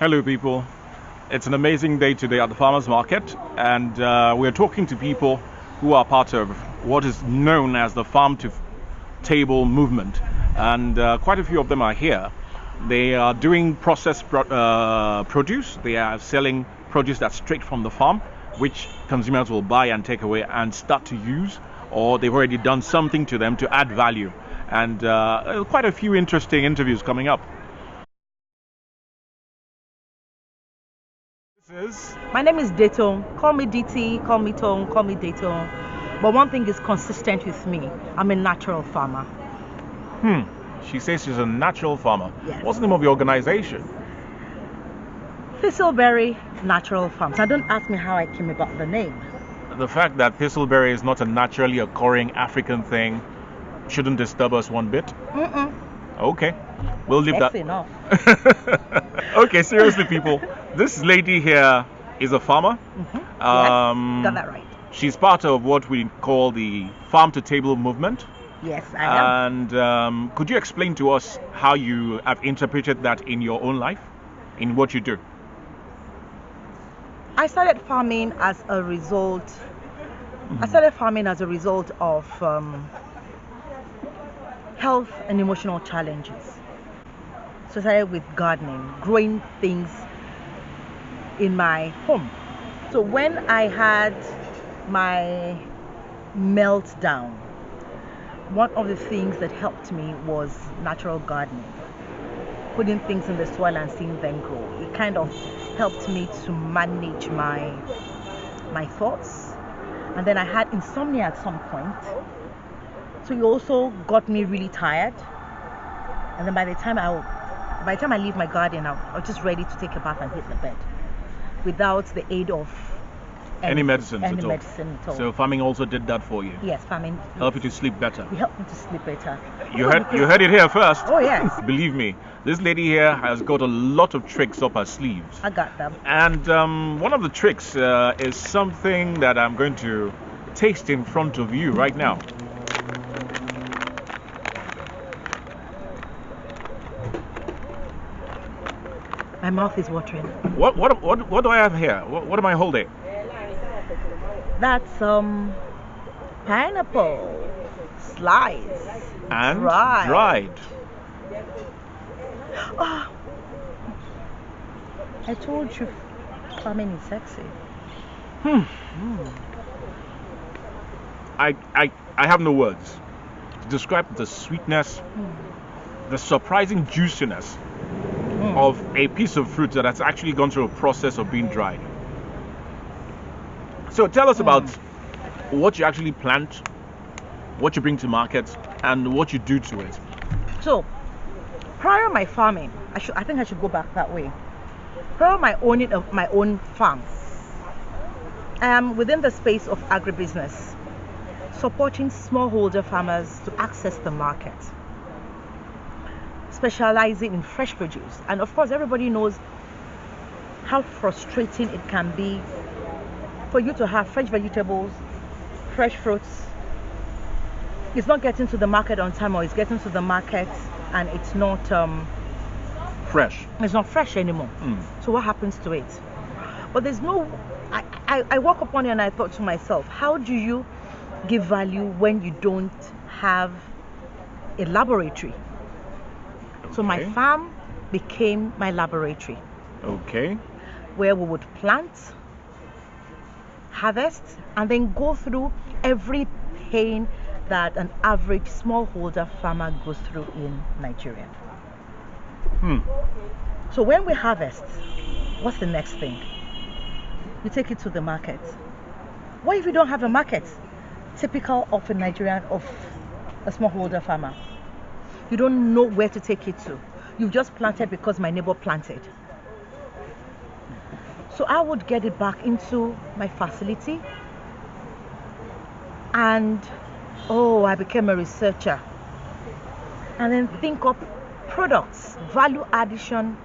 Hello, people. It's an amazing day today at the farmers market, and we're talking to people who are part of what is known as the farm to table movement, and quite a few of them are here. They are doing processed produce. They are selling produce that's straight from the farm, which consumers will buy and take away and start to use, or they've already done something to them to add value. And quite a few interesting interviews coming up. My name is Dato. Call me DT, call me Tone, call me Dato. But one thing is consistent with me. I'm a natural farmer. She says she's a natural farmer. Yes. What's the name of your organization? Thistleberry Natural Farms. Now don't ask me how I came about the name. The fact that thistleberry is not a naturally occurring African thing shouldn't disturb us one bit. Okay, we'll leave That's that. enough. Okay, seriously, people. This lady here is a farmer. Yes, got that right. She's part of what we call the farm to table movement. Yes, I am. And could you explain to us how you have interpreted that in your own life, in what you do? I started farming as a result. I started farming as a result of health and emotional challenges. So I started with gardening, growing things in my home. So when I had my meltdown, one of the things that helped me was natural gardening, putting things in the soil and seeing them grow. It kind of helped me to manage my thoughts. And then I had insomnia at some point, so it also got me really tired. And then by the time I leave my garden, I'm just ready to take a bath and hit the bed without the aid of Any medicines any at all? medicine at all. So farming also did that for you. Yes, farming Help you to sleep better. it helped me to sleep better. You heard it here first. Oh yes, Believe me, this lady here has got a lot of tricks up her sleeves. I got them. And one of the tricks is something that I'm going to taste in front of you right now. My mouth is watering. What do I have here? What am I holding? That's pineapple slice And dried. Oh, I told you, farming is sexy. I have no words to describe the sweetness, the surprising juiciness of a piece of fruit that has actually gone through a process of being dried. So tell us about what you actually plant, what you bring to market, and what you do to it. So, prior to my farming, I think I should go back that way. Prior to my owning of my own farm, I am within the space of agribusiness, supporting smallholder farmers to access the market, specializing in fresh produce. And of course, everybody knows how frustrating it can be for you to have fresh vegetables, fresh fruits. It's not getting to the market on time, or it's getting to the market and it's not Fresh. it's not fresh anymore. So what happens to it? But there's no, I woke up one day and I thought to myself, how do you give value when you don't have a laboratory? So my Okay. farm became my laboratory, Okay. where we would plant, harvest, and then go through every pain that an average smallholder farmer goes through in Nigeria. So when we harvest, what's the next thing? You take it to the market. What if you don't have a market? Typical of a Nigerian, of a smallholder farmer. You don't know where to take it to. You've just planted because my neighbor planted. So I would get it back into my facility, and I became a researcher, and then think up products, value addition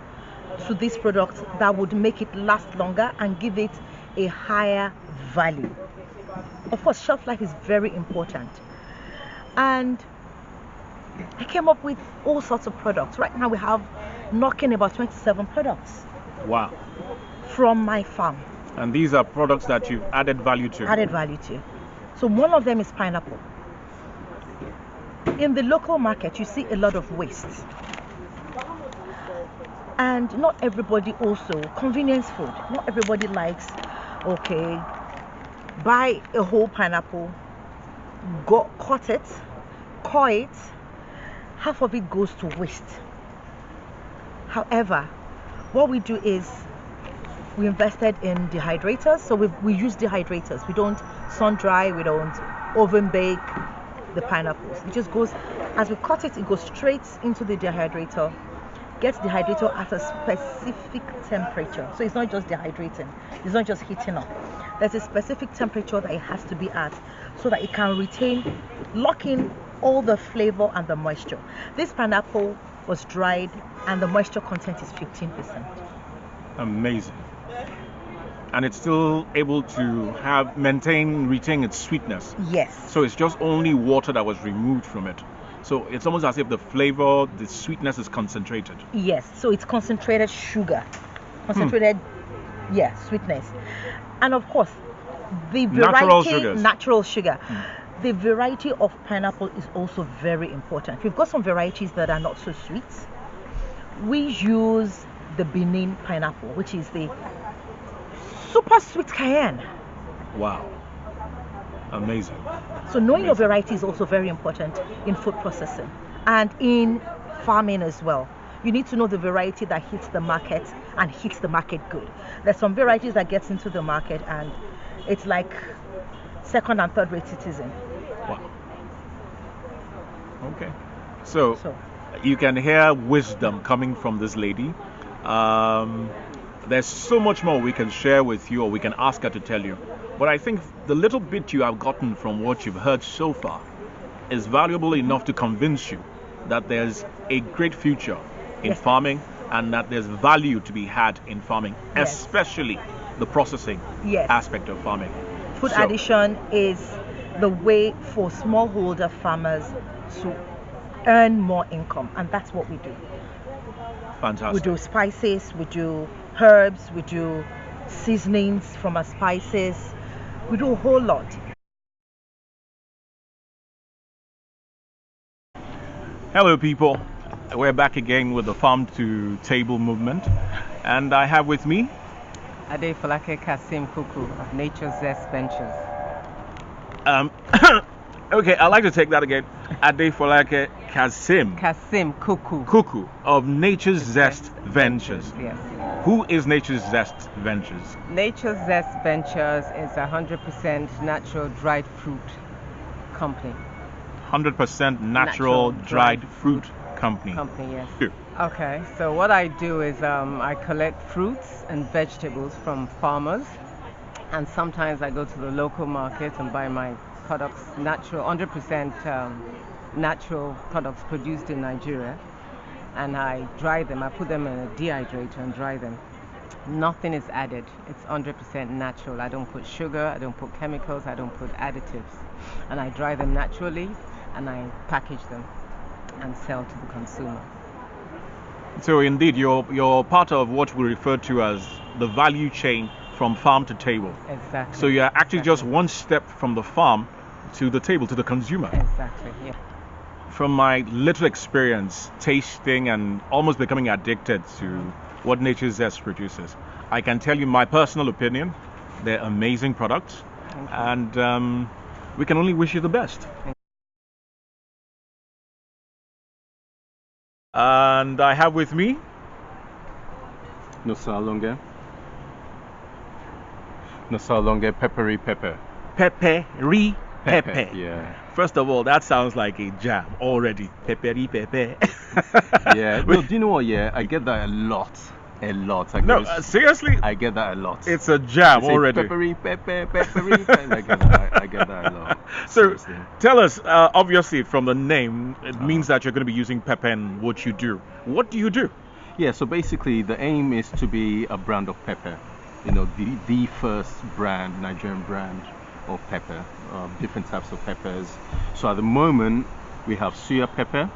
to this product that would make it last longer and give it a higher value. Of course, shelf life is very important. And I came up with all sorts of products. Right now we have knocking about 27 products. Wow. from my farm. And these are products that you've added value to. Added value to. So one of them is pineapple. In the local market, you see a lot of waste. And not everybody also, convenience food, not everybody likes, okay, buy a whole pineapple, cut it, core it, half of it goes to waste. However, what we do is we invested in dehydrators. So we use dehydrators. We don't sun dry, we don't oven bake the pineapples. It just goes, as we cut it, it goes straight into the dehydrator, gets dehydrator at a specific temperature. So it's not just dehydrating, it's not just heating up. There's a specific temperature that it has to be at so that it can retain, lock in all the flavor and the moisture. This pineapple was dried and the moisture content is 15%. Amazing. And it's still able to retain its sweetness. Yes. So it's just only water that was removed from it. So it's almost as if the flavor, the sweetness is concentrated. Yes. So it's concentrated sugar. Concentrated, sweetness. And of course, the variety, natural sugar. The variety of pineapple is also very important. We've got some varieties that are not so sweet. We use the Benin pineapple, which is the super sweet cayenne. Wow. Amazing. So knowing your variety is also very important in food processing and in farming as well. You need to know the variety that hits the market and hits the market good. There's some varieties that gets into the market and it's like second and third rate citizen. Wow. Okay. So you can hear wisdom coming from this lady. There's so much more we can share with you or we can ask her to tell you. But I think the little bit you have gotten from what you've heard so far is valuable enough to convince you that there's a great future in farming and that there's value to be had in farming, especially the processing aspect of farming. Food addition is the way for smallholder farmers to earn more income, and that's what we do. Fantastic. We do spices, we do herbs, we do seasonings from our spices. We do a whole lot. Hello people, we're back again with the farm to table movement, and I have with me Adefolake Kasim Kuku of Nature's Zest Ventures. Okay, I'd like to take that again. Adefolake Kasim Kuku of Nature's Zest Ventures. Yes. Who is Nature's Zest Ventures? Nature's Zest Ventures is a 100% natural dried fruit company. 100% natural dried fruit company. Yes. Okay, so what I do is I collect fruits and vegetables from farmers, and sometimes I go to the local market and buy my products, natural, 100% natural products produced in Nigeria, and I dry them. I put them in a dehydrator and dry them. Nothing is added. It's 100% natural. I don't put sugar, I don't put chemicals, I don't put additives. And I dry them naturally and I package them and sell to the consumer. So indeed, you're part of what we refer to as the value chain from farm to table. Exactly. So you're actually just one step from the farm to the table, to the consumer. Exactly, yeah. From my little experience tasting and almost becoming addicted to what Nature's Zest produces, I can tell you my personal opinion. They're amazing products, and we can only wish you the best. And I have with me Nosalonge peppery pepper. Peppery pepper. Yeah. First of all, that sounds like a jam already. Peppery pepper. Yeah. No, do you know what? Yeah, I get that a lot. Seriously? I get that a lot. It's a jam already. Peppery pepper. I get that a lot. So Seriously. tell us, obviously from the name, it means that you're going to be using Pepin, what you do. What do you do? Yeah, so basically the aim is to be a brand of pepper. You know, the first brand, Nigerian brand of pepper, different types of peppers. So at the moment we have suya pepper,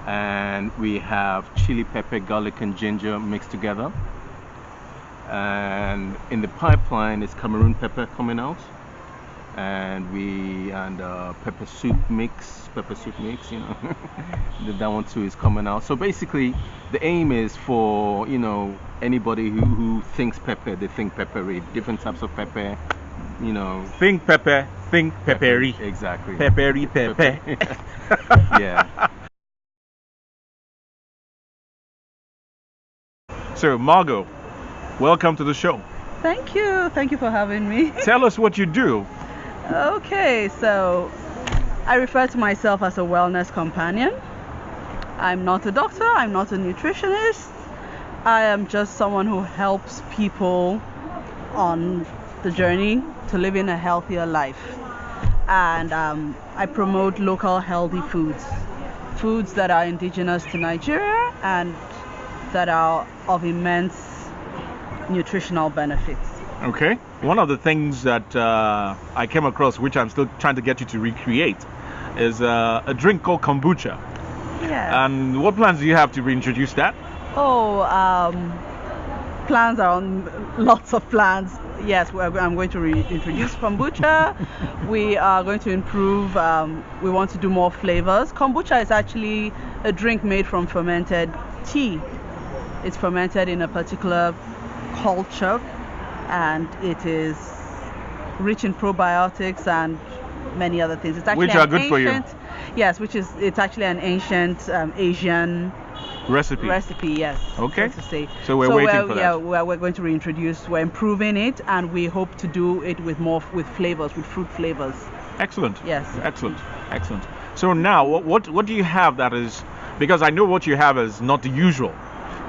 and we have chili pepper, garlic, and ginger mixed together. And in the pipeline is Cameroon pepper coming out, and pepper soup mix, you know. That one too is coming out. So basically, the aim is for, you know, anybody who thinks pepper, they think peppery, different types of pepper, you know. Think pepper, think peppery. Exactly. Peppery pepper. Yeah. So Margot, welcome to the show. Thank you. Thank you for having me. Tell us what you do. Okay, so I refer to myself as a wellness companion. I'm not a doctor, I'm not a nutritionist. I am just someone who helps people on the journey to living a healthier life. And I promote local healthy foods that are indigenous to Nigeria and that are of immense nutritional benefits. Okay. One of the things that I came across, which I'm still trying to get you to recreate, is a drink called kombucha. Yeah. And what plans do you have to reintroduce that? Plans are on, lots of plans. Yes, I'm going to reintroduce kombucha. We are going to improve, we want to do more flavors. Kombucha is actually a drink made from fermented tea. It's fermented in a particular culture, and it is rich in probiotics and many other things. It's actually which are good for you. Yes, it's actually an ancient Asian recipe. Yes. Okay. So to say. So we're waiting for that. Yeah, we're going to reintroduce. We're improving it, and we hope to do it with flavors, with fruit flavors. Excellent. Yes. Excellent. So now, what do you have that is? Because I know what you have is not the usual.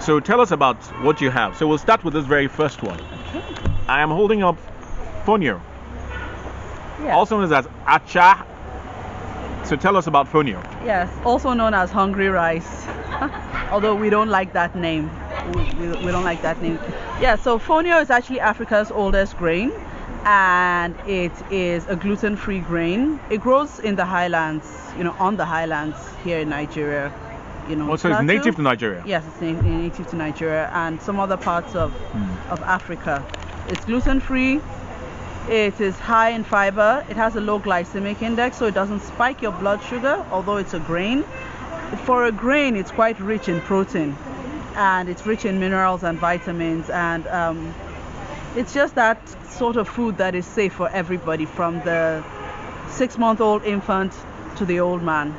So tell us about what you have. So we'll start with this very first one. Okay. I am holding up fonio, Yes. also known as acha. So tell us about fonio. Yes, also known as hungry rice. Although we don't like that name. We don't like that name. Yeah, so fonio is actually Africa's oldest grain, and it is a gluten-free grain. It grows in the highlands, on the highlands here in Nigeria. So it's native to Nigeria? Yes, it's native to Nigeria and some other parts of Africa. It's gluten-free. It is high in fiber. It has a low glycemic index, so it doesn't spike your blood sugar, although it's a grain. For a grain, it's quite rich in protein, and it's rich in minerals and vitamins, and it's just that sort of food that is safe for everybody, from the 6-month-old infant to the old man.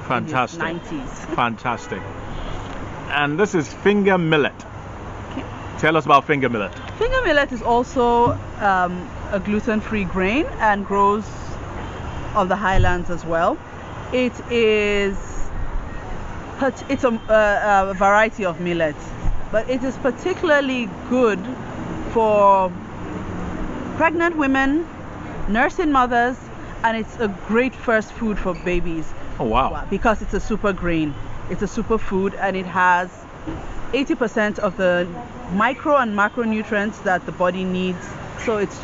Fantastic. In his 90s. Fantastic. And this is finger millet. Okay. Tell us about finger millet. Finger millet is also a gluten-free grain and grows on the highlands as well. It's a variety of millets, but it is particularly good for pregnant women, nursing mothers, and it's a great first food for babies. Oh wow. Because it's a super grain. It's a superfood, and it has 80% of the micro and macronutrients that the body needs. So it's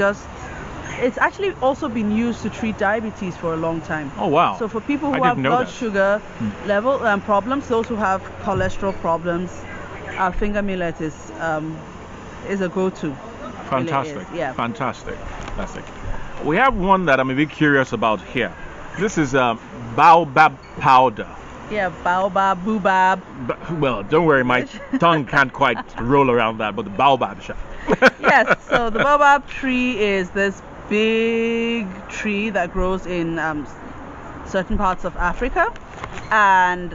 actually also been used to treat diabetes for a long time. Oh wow. So for people who have blood sugar level problems, those who have cholesterol problems, finger millet is a go-to. Fantastic. Really is, yeah. Fantastic. We have one that I'm a bit curious about here. This is baobab powder. Yeah, baobab, boobab. Well, don't worry, my tongue can't quite roll around that, but the baobab. Yes, so the baobab tree is this big tree that grows in certain parts of Africa, and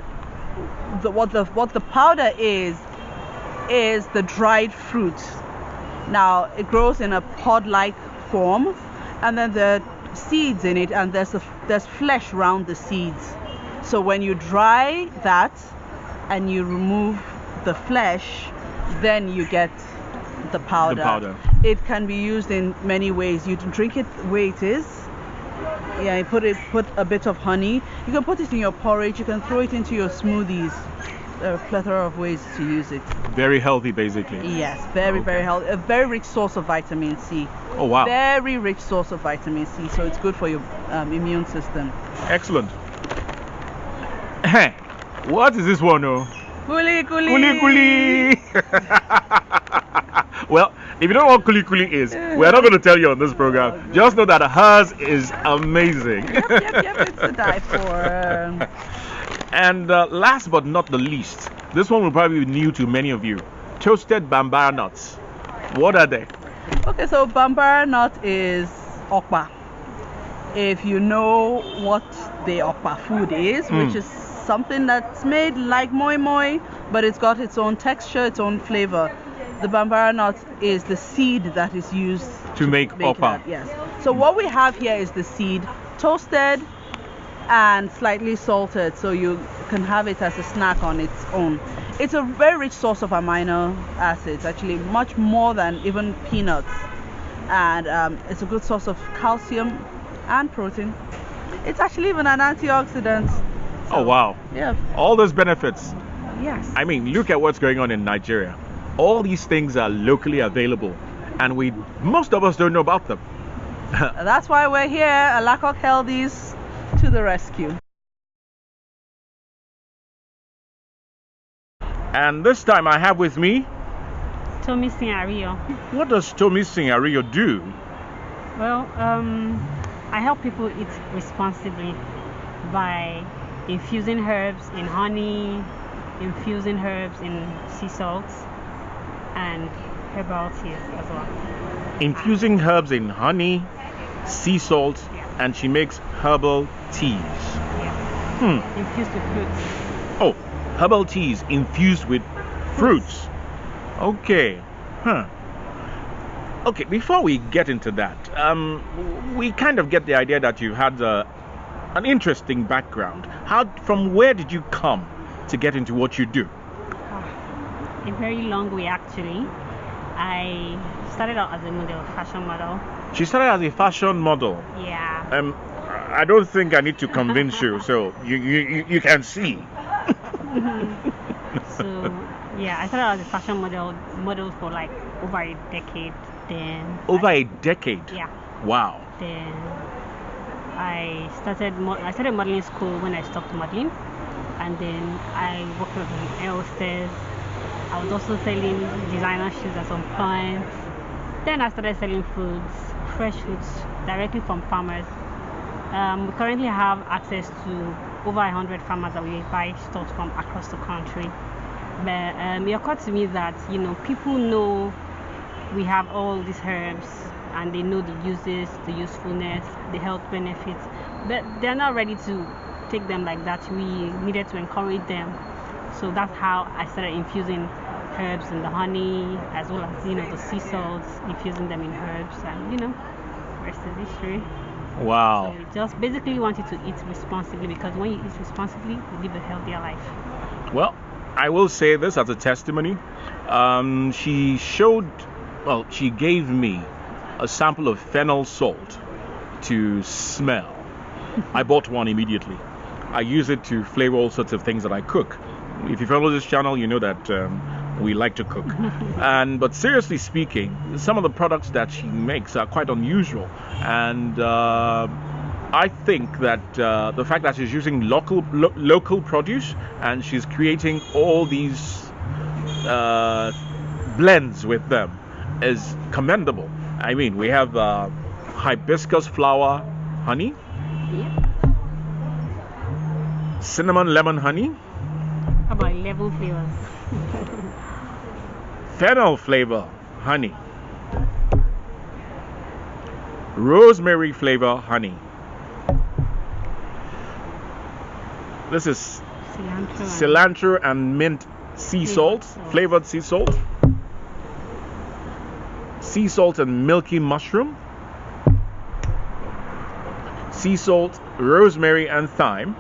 what the powder is the dried fruit. Now it grows in a pod-like form, and then the seeds in it, and there's flesh around the seeds. So when you dry that and you remove the flesh, then you get the powder. It can be used in many ways. You can drink it the way it is. Yeah, you put a bit of honey. You can put it in your porridge. You can throw it into your smoothies. There are a plethora of ways to use it. Very healthy, basically. Yes, very healthy. A very rich source of vitamin C. Oh wow. Very rich source of vitamin C. So it's good for your immune system. Excellent. What is this one? Oh? Kuli kuli. Kuli kuli. Well, if you don't know what kuli kuli is, we're not going to tell you on this program. Just know that hers is amazing. Yep, it's to die for. And last but not the least, this one will probably be new to many of you. Toasted bambara nuts. What are they? Okay, so bambara nut is okpa. If you know what the okpa food is, which is something that's made like moi moi, but it's got its own texture, its own flavor. The bambara nut is the seed that is used to make okpa. that, yes. So what we have here is the seed, toasted and slightly salted, so you can have it as a snack on its own. It's a very rich source of amino acids, actually much more than even peanuts, and it's a good source of calcium and protein. It's actually even an antioxidant. Oh wow. Yeah. All those benefits. Yes. I mean, look at what's going on in Nigeria. All these things are locally available, and most of us don't know about them. That's why we're here, Alakok Healthies to the rescue. And this time I have with me, Tomi Sinario. what does Tomi Sinario do? Well, I help people eat responsibly by infusing herbs in honey, infusing herbs in sea salts, and herbal teas as well. Infusing herbs in honey, sea salt, and she makes herbal teas. Yeah. Infused with fruits. Oh, herbal teas infused with fruits. Okay. Okay, before we get into that, we kind of get the idea that you had an interesting background. From where did you come to get into what you do? A very long way, actually. I started out as a model, fashion model. She started as a fashion model. Yeah. I don't think I need to convince you, so you can see. So yeah, I started as a fashion model for like over a decade. Then Over a decade? Yeah. Wow. Then I started modeling school when I stopped modeling, and then I worked as an air hostess. I was also selling designer shoes at some point. Then I started selling fresh foods directly from farmers. We currently have access to over 100 farmers that we buy stuff from across the country. But it occurred to me that people know we have all these herbs and they know the uses, the usefulness, the health benefits, but they're not ready to take them like that. We needed to encourage them. So that's how I started infusing herbs in the honey, as well as the sea salts, infusing them in herbs, and rest is history. Wow. So we just basically want you to eat responsibly, because when you eat responsibly, you live a healthier life. Well, I will say this as a testimony. She gave me a sample of fennel salt to smell. I bought one immediately. I use it to flavor all sorts of things that I cook. If you follow this channel, you know that we like to cook. But seriously speaking, some of the products that she makes are quite unusual. And I think that the fact that she's using local produce and she's creating all these blends with them is commendable. I mean, we have hibiscus flower honey, cinnamon lemon honey, How about 11 flavors? fennel flavor honey, rosemary flavor honey. This is cilantro and mint sea salt, flavored sea salt and milky mushroom, sea salt, rosemary and thyme.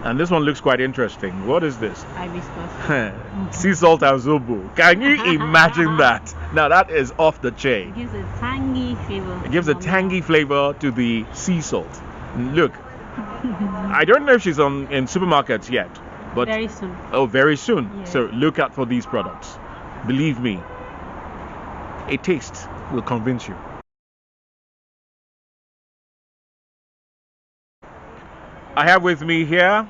And this one looks quite interesting. What is this? Hibiscus. Sea salt and zobo. Can you imagine that? Now that is off the chain. It gives a tangy flavor. It gives a tangy flavor to the sea salt. Look, I don't know if she's in supermarkets yet, but very soon. Oh, very soon. Yes. So look out for these products. Believe me, a taste will convince you. I have with me here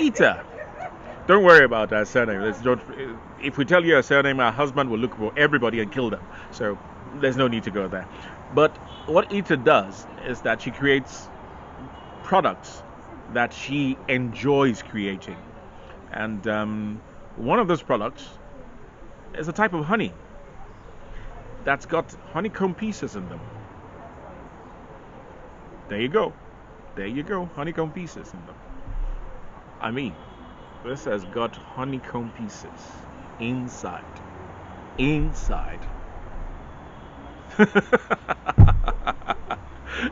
Ita. Don't worry about our surname. If we tell you a surname, our husband will look for everybody and kill them. So there's no need to go there. But what Ita does is that she creates products that she enjoys creating. And one of those products is a type of honey that's got honeycomb pieces in them. There you go. There you go. Honeycomb pieces in them. I mean, this has got honeycomb pieces inside. Inside.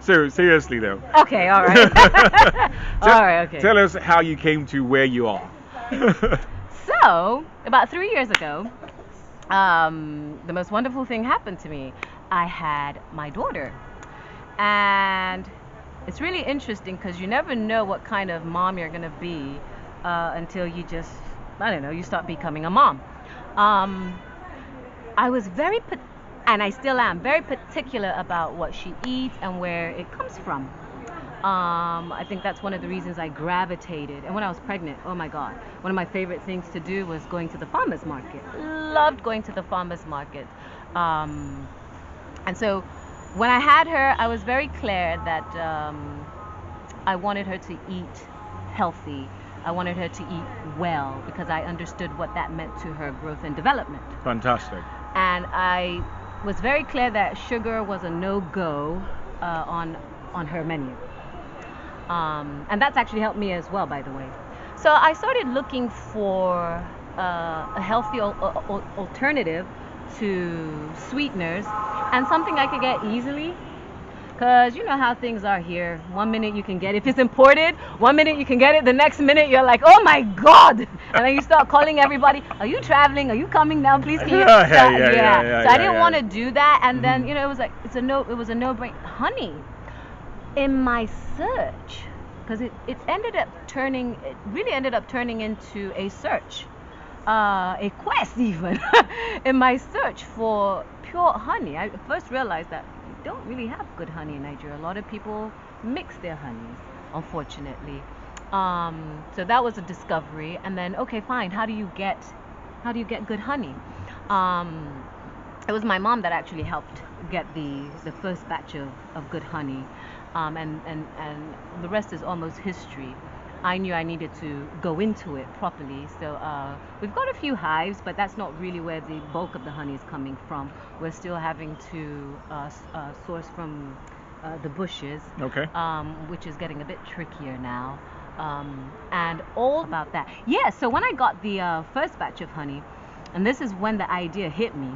So seriously though. Okay, all right. All right, okay. Tell us how you came to where you are. So, about 3 years ago, the most wonderful thing happened to me. I had my daughter. And it's really interesting because you never know what kind of mom you're going to be until you just, I don't know, you start becoming a mom. I was and I still am, very particular about what she eats and where it comes from. I think that's one of the reasons I gravitated. And when I was pregnant, oh my God, one of my favorite things to do was going to the farmer's market. Loved going to the farmer's market. And so when I had her, I was very clear that I wanted her to eat healthy. I wanted her to eat well because I understood what that meant to her growth and development. Fantastic. And I was very clear that sugar was a no-go on her menu. And that's actually helped me as well, by the way. So I started looking for a healthy alternative to sweeteners and something I could get easily. Because you know how things are here. 1 minute you can get it. If it's imported, 1 minute you can get it. The next minute you're like, oh my God. And then you start calling everybody. Are you traveling? Are you coming down? Please can you? Yeah. So I didn't want to do that. And then, you know, it was like, it was a no-brainer. Honey, in my search, because it really ended up turning into a search, a quest even. In my search for pure honey, I first realized that don't really have good honey in Nigeria. A lot of people mix their honeys, unfortunately. So that was a discovery. And then, okay, fine. How do you get good honey? It was my mom that actually helped get the first batch of good honey. And the rest is almost history. I knew I needed to go into it properly. So we've got a few hives, but that's not really where the bulk of the honey is coming from. We're still having to source from the bushes, Okay. Which is getting a bit trickier now. And all about that. Yeah, so when I got the first batch of honey, and this is when the idea hit me.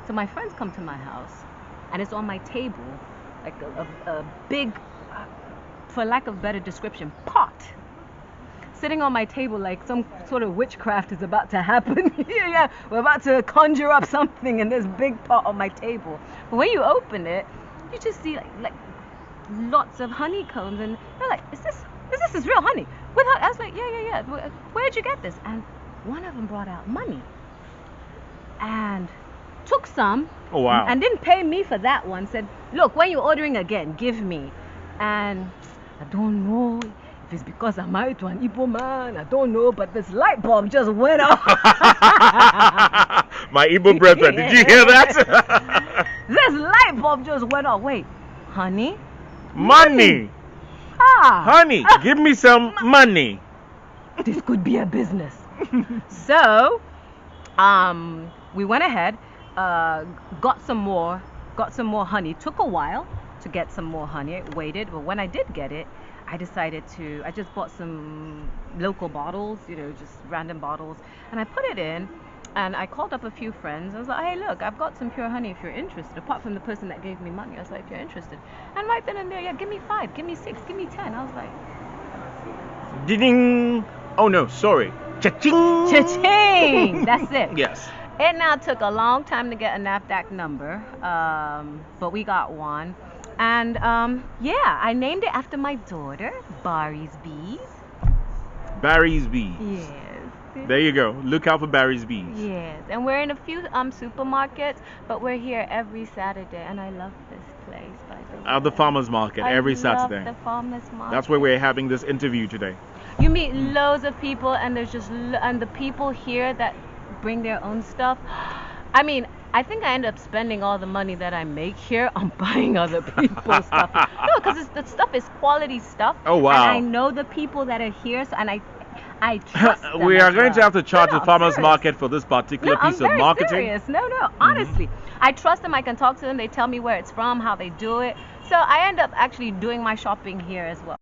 So my friends come to my house, and it's on my table, like a big, for lack of better description, pot sitting on my table like some sort of witchcraft is about to happen. Yeah, we're about to conjure up something in this big pot on my table. But when you open it, you just see like lots of honeycombs, and you're like, is this real honey? I was like, yeah. Where'd you get this? And one of them brought out money and took some. Oh wow. And didn't pay me for that one. Said, look, when you're ordering again, give me. And I don't know if it's because I'm married to an Igbo man. I don't know, but this light bulb just went off. My Igbo brethren, did you hear that? This light bulb just went off. Wait, honey? Money. Honey, give me some money. This could be a business. So, we went ahead, got some more honey. Took a while to get some more honey. I waited, but when I did get it, I just bought some local bottles, just random bottles, and I put it in, and I called up a few friends. I was like, hey, look, I've got some pure honey if you're interested, apart from the person that gave me money. I was like, if you're interested. And right then and there, yeah, give me 5, give me 6, give me 10. I was like, Ding! Oh no, sorry. Cha-ching! cha-ching! That's it. Yes. It now took a long time to get a NAFDAC number, but we got one. And yeah, I named it after my daughter, Barry's Bees. Barry's Bees. Yes. There you go. Look out for Barry's Bees. Yes, and we're in a few supermarkets, but we're here every Saturday, and I love this place. place, by the way. At the farmers market I every love Saturday. the farmers market. That's where we're having this interview today. You meet loads of people, and there's just and the people here that bring their own stuff. I mean, I think I end up spending all the money that I make here on buying other people's stuff. No, because the stuff is quality stuff. Oh, wow. And I know the people that are here, so, and I trust them. We are as going to well. have to charge No, the farmers serious. market for this particular No, piece I'm of very marketing. serious. No, honestly. I trust them. I can talk to them. They tell me where it's from, how they do it. So I end up actually doing my shopping here as well.